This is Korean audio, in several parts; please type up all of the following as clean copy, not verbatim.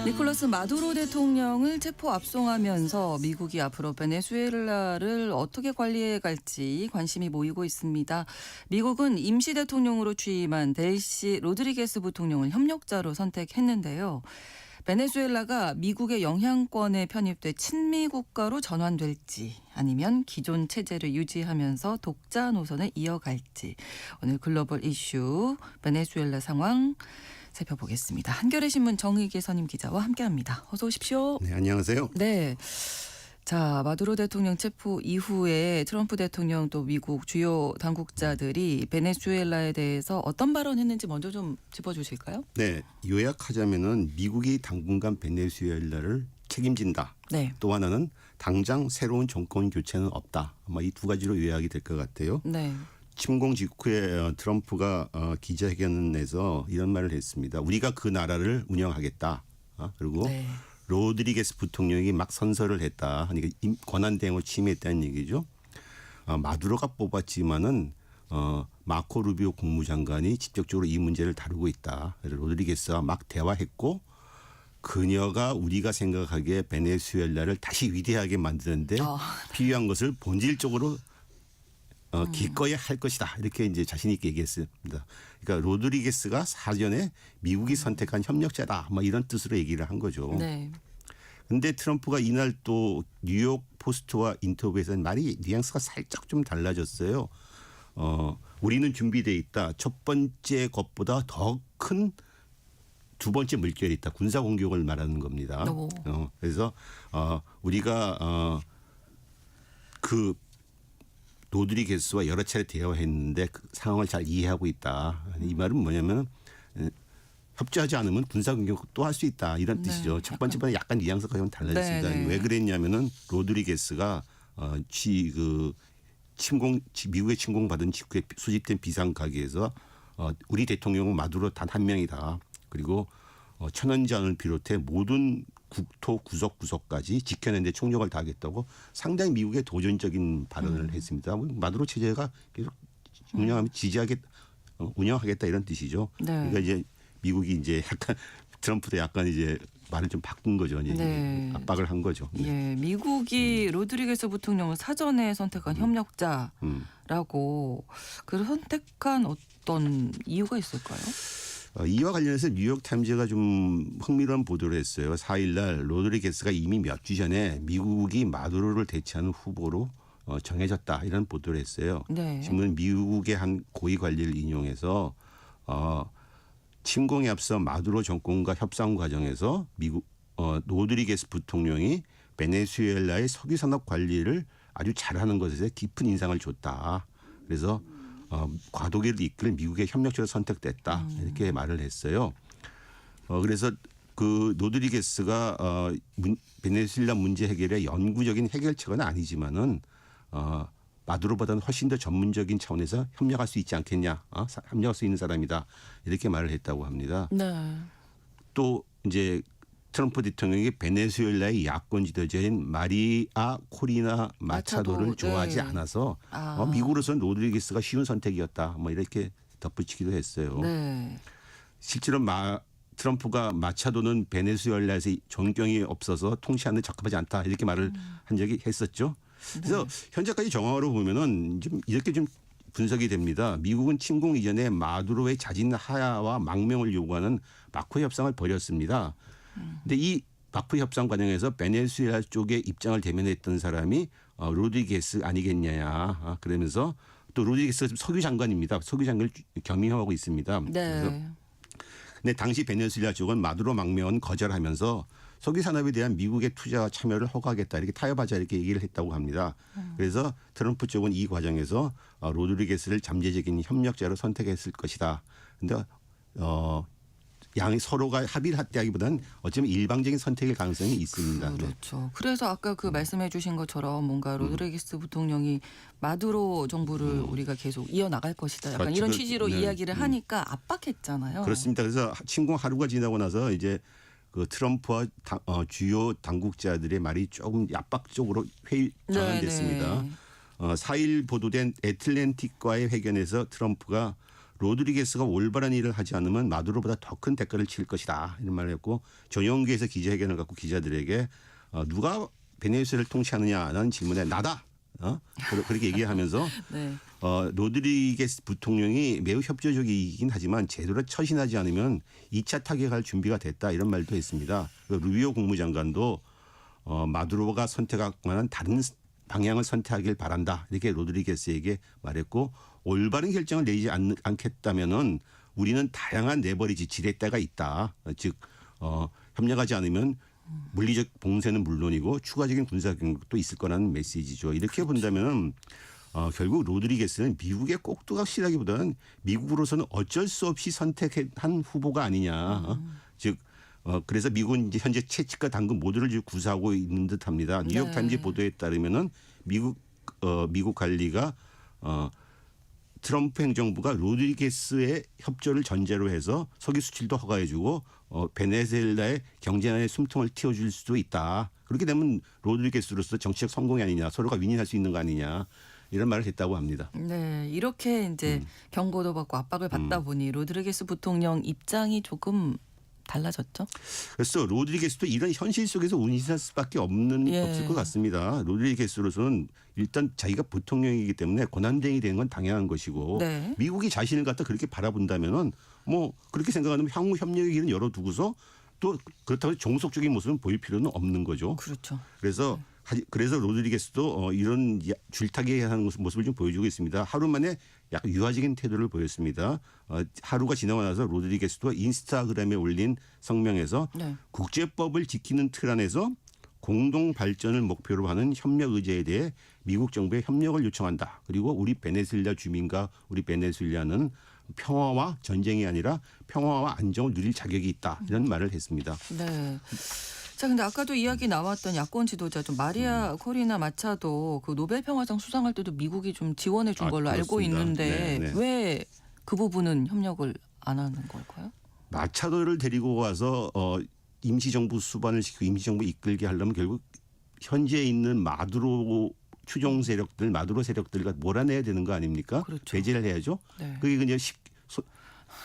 니콜라스 마두로 대통령을 체포 압송하면서 미국이 앞으로 베네수엘라를 어떻게 관리해 갈지 관심이 모이고 있습니다. 미국은 임시 대통령으로 취임한 델시 로드리게스 부통령을 협력자로 선택했는데요. 베네수엘라가 미국의 영향권에 편입돼 친미 국가로 전환될지 아니면 기존 체제를 유지하면서 독자 노선을 이어갈지 오늘 글로벌 이슈 베네수엘라 상황 살펴보겠습니다. 한겨레 신문 정의계 선임 기자와 함께합니다. 어서 오십시오. 네, 안녕하세요. 네. 자, 마두로 대통령 체포 이후에 트럼프 대통령 또 미국 주요 당국자들이 베네수엘라에 대해서 어떤 발언했는지 먼저 좀 짚어주실까요? 네, 요약하자면은 미국이 당분간 베네수엘라를 책임진다. 네. 또 하나는 당장 새로운 정권 교체는 없다. 아마 이 두 가지로 요약이 될 것 같아요. 네. 침공 직후에 트럼프가 기자회견에서 이런 말을 했습니다. 우리가 그 나라를 운영하겠다. 그리고 네. 로드리게스 부통령이 막 선서를 했다. 그러니까 권한 대행으로 취임했다는 얘기죠. 마두로가 뽑았지만은 마코 루비오 국무장관이 직접적으로 이 문제를 다루고 있다. 로드리게스와 막 대화했고 그녀가 우리가 생각하기에 베네수엘라를 다시 위대하게 만드는데 필요한 것을 본질적으로 기꺼이 할 것이다. 이렇게 이제 자신 있게 얘기했습니다. 그러니까 로드리게스가 사전에 미국이 선택한 협력자다. 뭐 이런 뜻으로 얘기를 한 거죠. 네. 근데 트럼프가 이날 또 뉴욕 포스트와 인터뷰에서는 말이 뉘앙스가 살짝 좀 달라졌어요. 우리는 준비되어 있다. 첫 번째 것보다 더 큰 두 번째 물결이 있다. 군사 공격을 말하는 겁니다. 그래서 우리가 그 로드리게스와 여러 차례 대화했는데 그 상황을 잘 이해하고 있다. 이 말은 뭐냐면 협조하지 않으면 군사공격 또 할 수 있다. 이런 뜻이죠. 첫 번째보다 약간 뉘앙스가 좀 달라졌습니다. 네네. 왜 그랬냐면은 로드리게스가 미국의 침공받은 직후에 수집된 비상 가게에서 우리 대통령은 마두로 단 한 명이다. 그리고 천연전을 비롯해 모든 국토 구석구석까지 지켜낸 데 총력을 다하겠다고 상당히 미국의 도전적인 발언을 했습니다. 마두로 체제가 계속 운영하겠다 이런 뜻이죠. 네. 그러니까 이제 미국이 이제 약간 트럼프도 약간 이제 말을 좀 바꾼 거죠. 이제 네. 압박을 한 거죠. 예, 미국이 로드리게스 부통령을 사전에 선택한 협력자라고 그 선택한 어떤 이유가 있을까요? 이와 관련해서 뉴욕타임즈가 좀 흥미로운 보도를 했어요. 4일 날 로드리게스가 이미 몇 주 전에 미국이 마두로를 대체하는 후보로 정해졌다 이런 보도를 했어요. 네. 신문은 미국의 한 고위 관리를 인용해서 침공에 앞서 마두로 정권과 협상 과정에서 미국 로드리게스 부통령이 베네수엘라의 석유 산업 관리를 아주 잘하는 것에 깊은 인상을 줬다. 그래서 과도기를 이끌 미국의 협력자로 선택됐다. 이렇게 말을 했어요. 그래서 그 로드리게스가 베네수엘라 문제 해결의 영구적인 해결책은 아니지만은 마두로보다는 훨씬 더 전문적인 차원에서 협력할 수 있지 않겠냐. 협력할 수 있는 사람이다. 이렇게 말을 했다고 합니다. 네. 또 이제 트럼프 대통령이 베네수엘라의 야권 지도자인 마리아 코리나 마차도를 좋아하지 네. 않아서 미국으로서는 로드리게스가 쉬운 선택이었다. 뭐 이렇게 덧붙이기도 했어요. 네. 실제로 트럼프가 마차도는 베네수엘라에서 존경이 없어서 통치하는 데 적합하지 않다. 이렇게 말을 한 적이 했었죠. 그래서 현재까지 정황으로 보면은 좀 이렇게 좀 분석이 됩니다. 미국은 침공 이전에 마두로의 자진 하야와 망명을 요구하는 마코 협상을 벌였습니다. 근데 이 마코 협상 과정에서 베네수엘라 쪽의 입장을 대면했던 사람이 로드리게스 아니겠냐. 그러면서 또 로드리게스가 석유 장관입니다. 석유 장관을 겸임하고 있습니다. 네. 근데 당시 베네수엘라 쪽은 마두로 망명은 거절하면서 석유 산업에 대한 미국의 투자와 참여를 허가하겠다 이렇게 타협하자 이렇게 얘기를 했다고 합니다. 그래서 트럼프 쪽은 이 과정에서 로드리게스를 잠재적인 협력자로 선택했을 것이다. 근데 양이 서로가 합의를 했다기보다는 어쩌면 일방적인 선택일 가능성이 있습니다. 그렇죠. 그래서 아까 그 말씀해 주신 것처럼 뭔가 로드리게스 부통령이 마두로 정부를 우리가 계속 이어나갈 것이다. 약간 그렇죠. 이런 취지로 이야기를 하니까 압박했잖아요. 그렇습니다. 그래서 침공 하루가 지나고 나서 이제 그 트럼프와 주요 당국자들의 말이 조금 압박적으로 전환됐습니다. 4일 보도된 애틀랜틱과의 회견에서 트럼프가 로드리게스가 올바른 일을 하지 않으면 마두로보다 더 큰 대가를 치를 것이다 이런 말을 했고 전용기에서 기자회견을 갖고 기자들에게 누가 베네수엘라를 통치하느냐는 질문에 나다. 그렇게 얘기하면서 네. 로드리게스 부통령이 매우 협조적이긴 하지만 제대로 처신하지 않으면 2차 타격할 준비가 됐다 이런 말도 했습니다. 루비오 국무장관도 마두로가 선택할 만한 다른 방향을 선택하길 바란다 이렇게 로드리게스에게 말했고 올바른 결정을 내지 않겠다면은 우리는 다양한 내버리지 지렛대가 있다. 즉 협력하지 않으면 물리적 봉쇄는 물론이고 추가적인 군사 경력도 있을 거라는 메시지죠. 이렇게 본다면 결국 로드리게스는 미국의 꼭두각시라기보다는 미국으로서는 어쩔 수 없이 선택한 후보가 아니냐. 즉 그래서 미국은 이제 현재 채찍과 당근 모두를 지금 구사하고 있는 듯합니다. 뉴욕 타임즈 보도에 따르면은 미국 관리가 트럼프 행정부가 로드리게스의 협조를 전제로 해서 석유 수출도 허가해주고 베네수엘라의 경제난의 숨통을 틔워줄 수도 있다. 그렇게 되면 로드리게스로서 정치적 성공이 아니냐, 서로가 윈윈할 수 있는 거 아니냐 이런 말을 했다고 합니다. 네, 이렇게 이제 경고도 받고 압박을 받다 보니 로드리게스 부통령 입장이 조금 달라졌죠. 그래서 로드리게스도 이런 현실 속에서 운신할 수밖에 없을 것 같습니다. 로드리게스로서는 일단 자기가 부통령이기 때문에 권한대행이 되는 건 당연한 것이고 네. 미국이 자신을 갖다 그렇게 바라본다면은 뭐 그렇게 생각하면 향후 협력의 길은 열어두고서 또 그렇다고 종속적인 모습은 보일 필요는 없는 거죠. 그렇죠. 그래서 로드리게스도 이런 줄타기하는 모습을 좀 보여주고 있습니다. 하루 만에 약간 유화적인 태도를 보였습니다. 하루가 지나고 나서 로드리게스도 인스타그램에 올린 성명에서 네. 국제법을 지키는 틀 안에서 공동 발전을 목표로 하는 협력 의제에 대해 미국 정부에 협력을 요청한다. 그리고 우리 베네수엘라 주민과 우리 베네수엘라는 평화와 전쟁이 아니라 평화와 안정을 누릴 자격이 있다. 이런 말을 했습니다. 네. 자, 근데 아까도 이야기 나왔던 야권 지도자 좀 마리아 코리나 마차도 그 노벨 평화상 수상할 때도 미국이 좀 지원해 준 걸로 알고 그렇습니다. 있는데 네. 왜 그 부분은 협력을 안 하는 걸까요? 마차도를 데리고 와서 임시정부 수반을 시키고 임시정부 이끌게 하려면 결국 현재 있는 마두로 추종 세력들, 마두로 세력들과 몰아내야 되는 거 아닙니까? 그렇죠. 배제를 해야죠. 네. 그게 그냥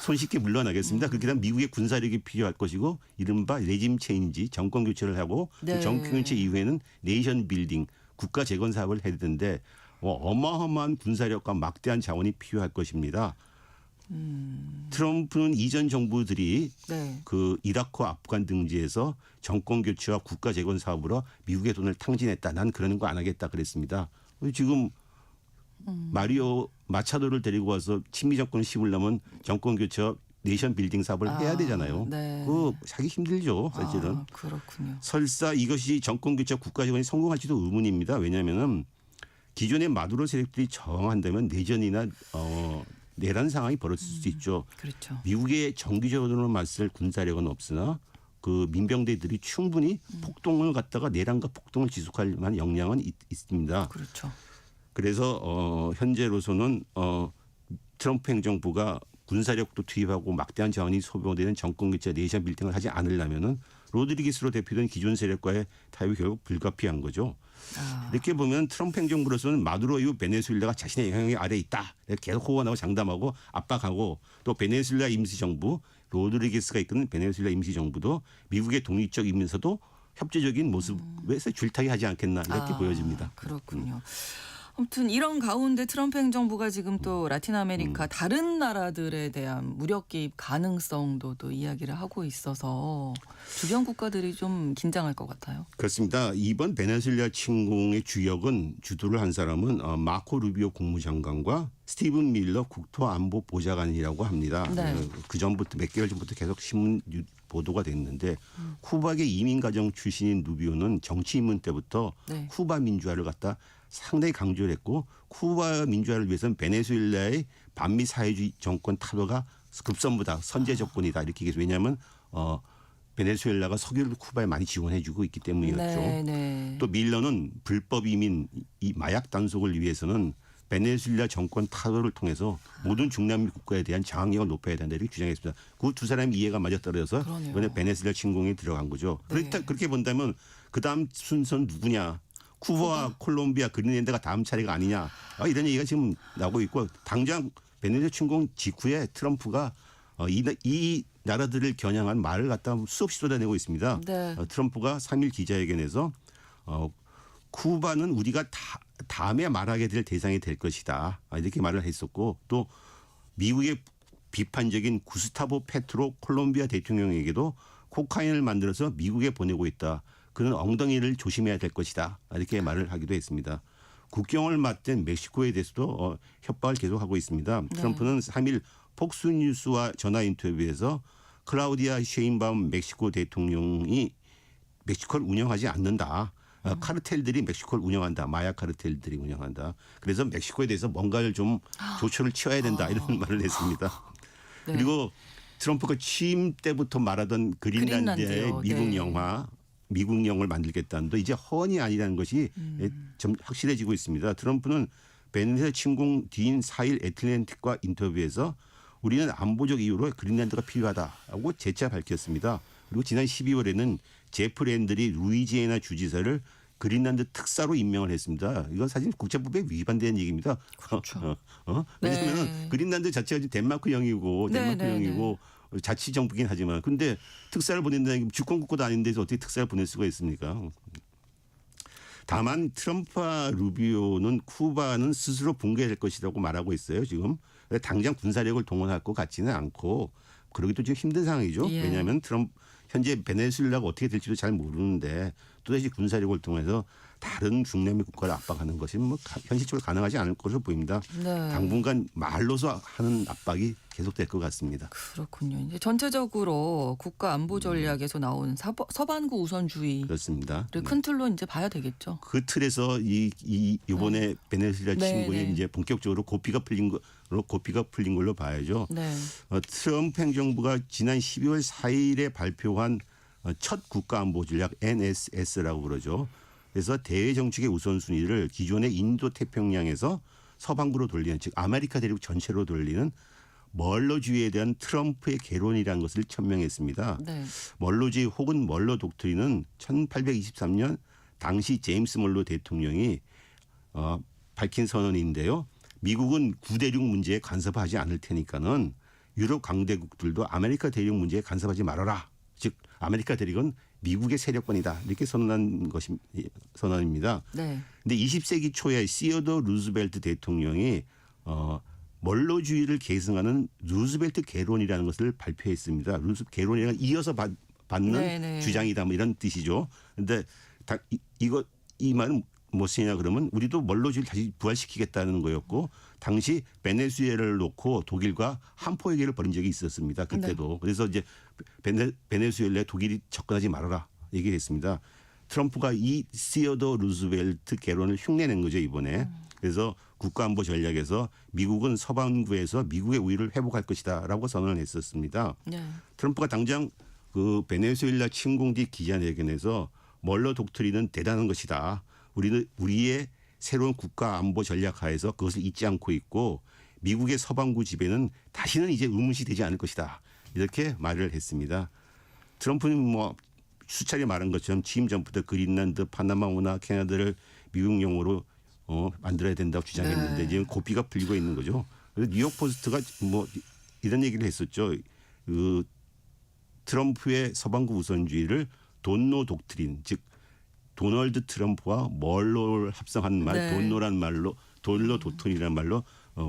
손쉽게 물러나겠습니다. 그렇게 되면 미국의 군사력이 필요할 것이고 이른바 레짐 체인지 정권 교체를 하고 네. 그 정권 교체 이후에는 네이션 빌딩 국가 재건 사업을 해야 되는데 어마어마한 군사력과 막대한 자원이 필요할 것입니다. 트럼프는 이전 정부들이 네. 그 이라크 아프간 등지에서 정권 교체와 국가 재건 사업으로 미국의 돈을 탕진했다. 난 그러는 거 안 하겠다 그랬습니다. 지금 마차도를 데리고 와서 친미 정권을 씌우려면 정권 교체와 네이션 빌딩 사업을 해야 되잖아요. 네. 그거 하기 힘들죠, 사실은. 아, 그렇군요. 설사 이것이 정권 교체와 국가 재건이 성공할지도 의문입니다. 왜냐하면은 기존의 마두로 세력들이 저항한다면 내전이나 내란 상황이 벌어질 수도 있죠. 그렇죠. 미국의 정기적으로 맞설 군사력은 없으나 그 민병대들이 충분히 폭동을 갖다가 내란과 폭동을 지속할 만한 역량은 있습니다. 그렇죠. 그래서 현재로서는 트럼프 행정부가 군사력도 투입하고 막대한 자원이 소모되는 정권 교체 네이션 빌딩을 하지 않으려면은 로드리게스로 대표된 기존 세력과의 타협이 결국 불가피한 거죠. 이렇게 보면 트럼프 행정부로서는 마두로 이후 베네수엘라가 자신의 영향력 아래에 있다. 계속 호언하고 장담하고 압박하고 또 베네수엘라 임시정부 로드리게스가 이끄는 베네수엘라 임시정부도 미국의 독립적이면서도 협조적인 모습에서 줄타기하지 않겠나 이렇게 보여집니다. 그렇군요. 아무튼 이런 가운데 트럼프 행정부가 지금 또 라틴 아메리카 다른 나라들에 대한 무력 개입 가능성도 또 이야기를 하고 있어서 주변 국가들이 좀 긴장할 것 같아요. 그렇습니다. 이번 베네수엘라 침공의 주도를 한 사람은 마코 루비오 국무장관과 스티븐 밀러 국토안보 보좌관이라고 합니다. 네. 그 전부터 몇 개월 전부터 계속 신문 보도가 됐는데 쿠바계 이민가정 출신인 루비오는 정치 입문 때부터 네. 쿠바 민주화를 갖다 상당히 강조를 했고 쿠바 민주화를 위해서는 베네수엘라의 반미 사회주의 정권 타도가 급선무다. 선제 조건이다. 이렇게 얘기해서 왜냐하면 베네수엘라가 석유를 쿠바에 많이 지원해주고 있기 때문이었죠. 네, 네. 또 밀러는 불법 이민 이 마약 단속을 위해서는 베네수엘라 정권 타도를 통해서 모든 중남미 국가에 대한 저항력을 높여야 된다 이렇게 주장했습니다. 그 두 사람의 이해가 맞아떨어져서 그러네요. 이번에 베네수엘라 침공에 들어간 거죠. 네. 그렇게 본다면 그다음 순서는 누구냐. 쿠바와 콜롬비아, 그린랜드가 다음 차례가 아니냐. 이런 얘기가 지금 나오고 있고 당장 베네수엘라 침공 직후에 트럼프가 이 나라들을 겨냥한 말을 갖다 수없이 쏟아내고 있습니다. 네. 트럼프가 3일 기자회견에서 쿠바는 우리가 다음에 말하게 될 대상이 될 것이다. 이렇게 말을 했었고 또 미국의 비판적인 구스타보 페트로 콜롬비아 대통령에게도 코카인을 만들어서 미국에 보내고 있다. 그는 엉덩이를 조심해야 될 것이다. 이렇게 말을 하기도 했습니다. 국경을 맞댄 멕시코에 대해서도 협박을 계속하고 있습니다. 트럼프는 3일 폭스뉴스와 전화 인터뷰에서 클라우디아 셰인바움 멕시코 대통령이 멕시코를 운영하지 않는다. 카르텔들이 멕시코를 운영한다. 마약 카르텔들이 운영한다. 그래서 멕시코에 대해서 뭔가를 좀 조처를 취해야 된다. 이런 말을 했습니다. 네. 그리고 트럼프가 취임 때부터 말하던 그린란드의 그린란드요. 미국 네. 영화 미국령을 만들겠다는데 이제 허언이 아니라는 것이 좀 확실해지고 있습니다. 트럼프는 베네수엘라 침공 뒤인 4일 애틀랜틱과 인터뷰에서 우리는 안보적 이유로 그린란드가 필요하다고 재차 밝혔습니다. 그리고 지난 12월에는 제프 랜들이 루이지애나 주지사를 그린란드 특사로 임명을 했습니다. 이건 사실 국제법에 위반되는 얘기입니다. 그렇죠. 왜냐하면 네. 그린란드 자체가 덴마크형이고 네, 덴마크형이고 자치정부긴 하지만 근데 특사를 보낸다는 게 주권국가도 아닌 데서 어떻게 특사를 보낼 수가 있습니까? 다만 트럼프와 루비오는 쿠바는 스스로 붕괴될 것이라고 말하고 있어요. 지금 당장 군사력을 동원할 것 같지는 않고 그러기도 좀 힘든 상황이죠. 예. 왜냐하면 현재 베네수엘라가 어떻게 될지도 잘 모르는데 또다시 군사력을 통해서 다른 중남미 국가를 압박하는 것이 뭐 현실적으로 가능하지 않을 것으로 보입니다. 네. 당분간 말로서 하는 압박이 계속될 것 같습니다. 그렇군요. 이제 전체적으로 국가 안보 전략에서 나온 서반구 우선주의를 그렇습니다. 큰 틀로 이제 봐야 되겠죠. 그 틀에서 이번에 베네수엘라 네, 침공이 네. 이제 본격적으로 고삐가 풀린 걸로 봐야죠. 네. 트럼프 행정부가 지난 12월 4일에 발표한 첫 국가안보 전략 NSS라고 그러죠. 그래서 대외 정책의 우선순위를 기존의 인도 태평양에서 서방부로 돌리는 즉 아메리카 대륙 전체로 돌리는 멀로주의에 대한 트럼프의 개론이라는 것을 천명했습니다. 네. 멀로주의 혹은 멀로 독트린은 1823년 당시 제임스 멀로 대통령이 밝힌 선언인데요. 미국은 구대륙 문제에 간섭하지 않을 테니까는 유럽 강대국들도 아메리카 대륙 문제에 간섭하지 말아라. 즉 아메리카 대륙은 미국의 세력권이다. 이렇게 선언입니다. 네. 근데 20세기 초에 시어더 루즈벨트 대통령이 멀로주의를 계승하는 루즈벨트 개론이라는 것을 발표했습니다. 개론이란 이어서 받는 네네. 주장이다 뭐 이런 뜻이죠. 그런데 이 말은 무엇이냐 그러면 우리도 멀로주의를 다시 부활시키겠다는 거였고 당시 베네수엘라를 놓고 독일과 한포 회계를 벌인 적이 있었습니다. 그때도. 네. 그래서 이제 베네수엘라에 독일이 접근하지 말아라 얘기했습니다. 트럼프가 이 시어더 루즈벨트 개론을 흉내낸 거죠 이번에. 그래서 국가안보 전략에서 미국은 서반구에서 미국의 우위를 회복할 것이다라고 선언을 했었습니다. 네. 트럼프가 당장 그 베네수엘라 침공 뒤 기자회견에서 멀로 독트린은 대단한 것이다. 우리의 새로운 국가안보 전략 하에서 그것을 잊지 않고 있고 미국의 서반구 지배는 다시는 이제 의문시되지 않을 것이다. 이렇게 말을 했습니다. 트럼프는 뭐 수차례 말한 것처럼 취임 전부터 그린란드, 파나마우나 캐나다를 미국용으로 만들어야 된다고 주장했는데 네. 지금 고삐가 풀리고 있는 거죠. 그래서 뉴욕 포스트가 뭐 이런 얘기를 했었죠. 그 트럼프의 서방구 우선주의를 돈노 독트린, 즉 도널드 트럼프와 멀로를 합성한 말, 네. 돈노란 말로 돈로 도톤이라는 말로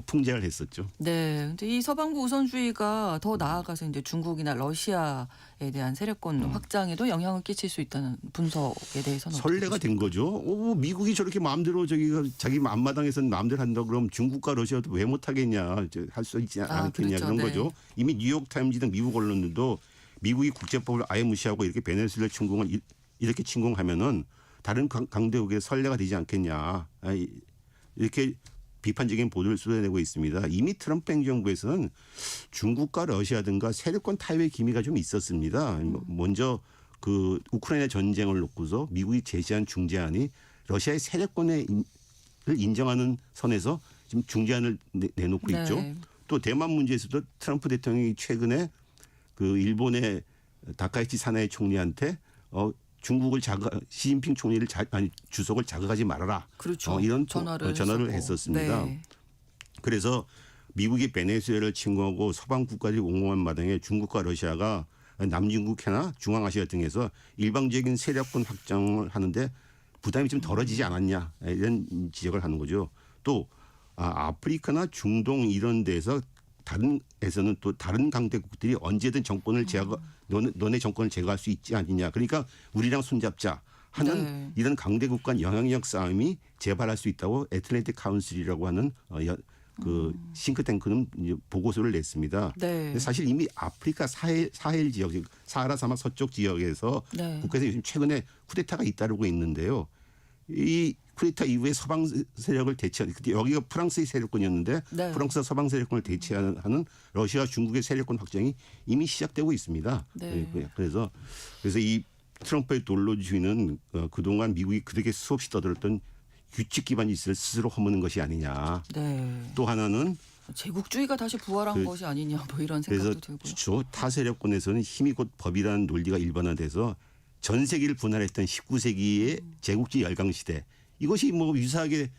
풍자를 했었죠. 네. 근데 이 서방구 우선주의가 더 나아가서 이제 중국이나 러시아에 대한 세력권 확장에도 영향을 끼칠 수 있다는 분석에 대해서는 선례가 된 거죠. 미국이 저렇게 마음대로 자기 앞마당에서는 마음대로 한다 그러면 중국과 러시아도 왜 못하겠냐, 할 수 있지 않겠냐 그렇죠. 그런 네. 거죠. 이미 뉴욕 타임즈 등 미국 언론들도 미국이 국제법을 아예 무시하고 이렇게 베네수엘라 침공을 이렇게 침공하면은 다른 강대국의 선례가 되지 않겠냐 이렇게 비판적인 보도를 쏟아내고 있습니다. 이미 트럼프 행정부에서는 중국과 러시아 등과 세력권 타협의 기미가 좀 있었습니다. 먼저 그 우크라이나 전쟁을 놓고서 미국이 제시한 중재안이 러시아의 세력권을 인정하는 선에서 지금 중재안을 내놓고 네. 있죠. 또 대만 문제에서도 트럼프 대통령이 최근에 그 일본의 다카이치 사나이 총리한테 중국을 시진핑 총리를 주석을 자극하지 말아라. 그렇죠. 이런 전화를 전화를 했었고. 했었습니다. 네. 그래서 미국이 베네수엘라를 침공하고 서방 국가들이 옹호한 마당에 중국과 러시아가 남중국해나 중앙아시아 등에서 일방적인 세력권 확장을 하는데 부담이 좀 덜어지지 않았냐 이런 지적을 하는 거죠. 또 아프리카나 중동 이런 데서 다른에서는 또 다른 강대국들이 언제든 정권을 너네 정권을 제거할 수 있지 않느냐. 그러니까 우리랑 손잡자 하는 네. 이런 강대국 간 영향력 싸움이 재발할 수 있다고 애틀랜틱 카운슬이라고 하는 그 싱크탱크는 이제 보고서를 냈습니다. 네. 근데 사실 이미 아프리카 사헬 지역, 사하라 사막 서쪽 지역에서 네. 국가에서 요즘 최근에 쿠데타가 잇따르고 있는데요. 이 쿠데타 이후에 서방 세력을 대체하는, 그때 여기가 프랑스의 세력권이었는데 네. 프랑스가 서방 세력권을 대체하는 러시아, 중국의 세력권 확장이 이미 시작되고 있습니다. 네. 그래서 이 트럼프의 논리주의는 그동안 미국이 그렇게 수없이 떠들었던 규칙 기반 질서를 스스로 허무는 것이 아니냐. 네. 또 하나는 제국주의가 다시 부활한 것이 아니냐 뭐 이런 그래서 생각도 들고요. 타 세력권에서는 힘이 곧 법이라는 논리가 일반화돼서 전 세계를 분할했던 19세기의 제국주의 열강 시대, 이것이 뭐 유사하게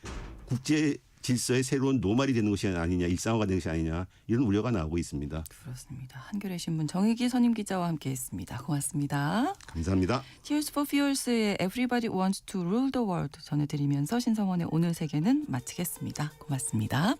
국제 질서의 새로운 노말이 되는 것이 아니냐, 일상화가 되는 것이 아니냐, 이런 우려가 나오고 있습니다. 그렇습니다. 한겨레 신문 정희기 선임 기자와 함께했습니다. 고맙습니다. 감사합니다. Tears for Fears의 Everybody Wants to Rule the World 전해드리면서 신성원의 오늘 세계는 마치겠습니다. 고맙습니다.